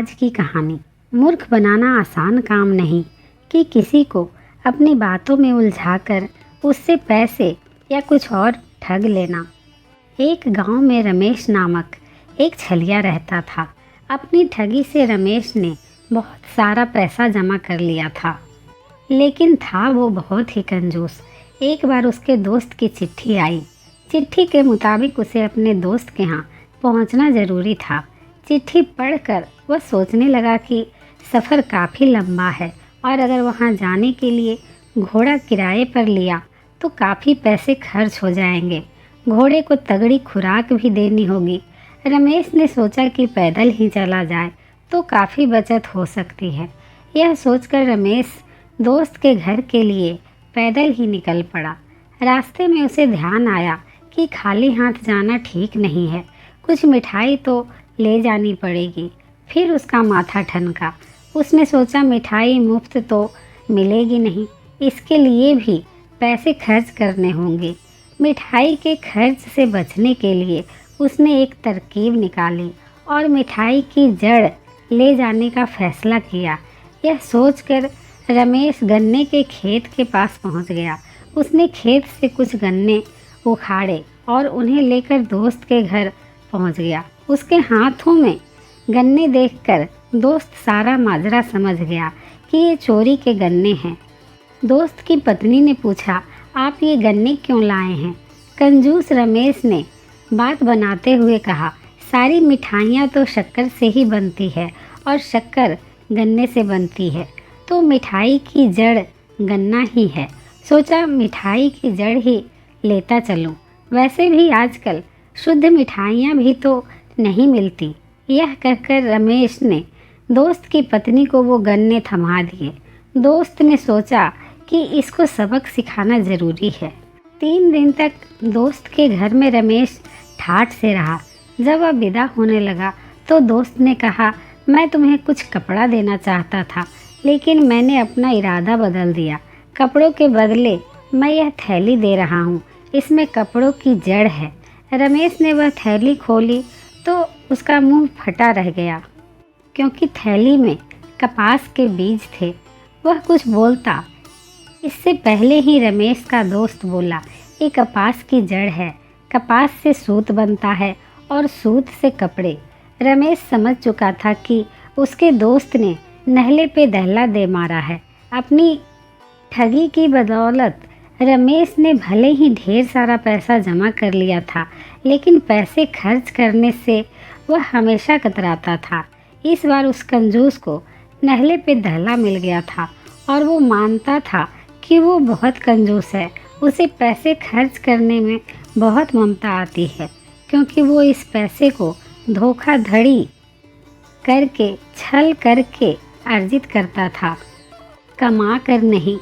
आज की कहानी। मूर्ख बनाना आसान काम नहीं कि किसी को अपनी बातों में उलझाकर उससे पैसे या कुछ और ठग लेना। एक गांव में रमेश नामक एक छलिया रहता था। अपनी ठगी से रमेश ने बहुत सारा पैसा जमा कर लिया था, लेकिन था वो बहुत ही कंजूस। एक बार उसके दोस्त की चिट्ठी आई। चिट्ठी के मुताबिक उसे अपने दोस्त के यहाँ पहुँचना ज़रूरी था। चिट्ठी पढ़कर वह सोचने लगा कि सफ़र काफ़ी लंबा है और अगर वहाँ जाने के लिए घोड़ा किराए पर लिया तो काफ़ी पैसे खर्च हो जाएंगे। घोड़े को तगड़ी खुराक भी देनी होगी। रमेश ने सोचा कि पैदल ही चला जाए तो काफ़ी बचत हो सकती है। यह सोचकर रमेश दोस्त के घर के लिए पैदल ही निकल पड़ा। रास्ते में उसे ध्यान आया कि खाली हाथ जाना ठीक नहीं है, कुछ मिठाई तो ले जानी पड़ेगी। फिर उसका माथा ठनका। उसने सोचा मिठाई मुफ्त तो मिलेगी नहीं, इसके लिए भी पैसे खर्च करने होंगे। मिठाई के खर्च से बचने के लिए उसने एक तरकीब निकाली और मिठाई की जड़ ले जाने का फैसला किया। यह सोचकर रमेश गन्ने के खेत के पास पहुंच गया। उसने खेत से कुछ गन्ने उखाड़े और उन्हें लेकर दोस्त के घर पहुंच गया। उसके हाथों में गन्ने देखकर दोस्त सारा माजरा समझ गया कि ये चोरी के गन्ने हैं। दोस्त की पत्नी ने पूछा, आप ये गन्ने क्यों लाए हैं? कंजूस रमेश ने बात बनाते हुए कहा, सारी मिठाइयाँ तो शक्कर से ही बनती है और शक्कर गन्ने से बनती है, तो मिठाई की जड़ गन्ना ही है। सोचा मिठाई की जड़ ही लेता चलूं। वैसे भी आजकल शुद्ध मिठाइयाँ भी तो नहीं मिलती। यह कहकर रमेश ने दोस्त की पत्नी को वो गन्ने थमा दिए। दोस्त ने सोचा कि इसको सबक सिखाना ज़रूरी है। 3 दिन तक दोस्त के घर में रमेश ठाठ से रहा। जब वह विदा होने लगा तो दोस्त ने कहा, मैं तुम्हें कुछ कपड़ा देना चाहता था, लेकिन मैंने अपना इरादा बदल दिया। कपड़ों के बदले मैं यह थैली दे रहा हूँ, इसमें कपड़ों की जड़ है। रमेश ने वह थैली खोली तो उसका मुंह फटा रह गया, क्योंकि थैली में कपास के बीज थे। वह कुछ बोलता इससे पहले ही रमेश का दोस्त बोला, ये कपास की जड़ है, कपास से सूत बनता है और सूत से कपड़े। रमेश समझ चुका था कि उसके दोस्त ने नहले पे दहला दे मारा है। अपनी ठगी की बदौलत रमेश ने भले ही ढेर सारा पैसा जमा कर लिया था, लेकिन पैसे खर्च करने से वह हमेशा कतराता था। इस बार उस कंजूस को नहले पे दहला मिल गया था और वो मानता था कि वो बहुत कंजूस है। उसे पैसे खर्च करने में बहुत ममता आती है, क्योंकि वो इस पैसे को धोखाधड़ी करके, छल करके अर्जित करता था, कमा कर नहीं।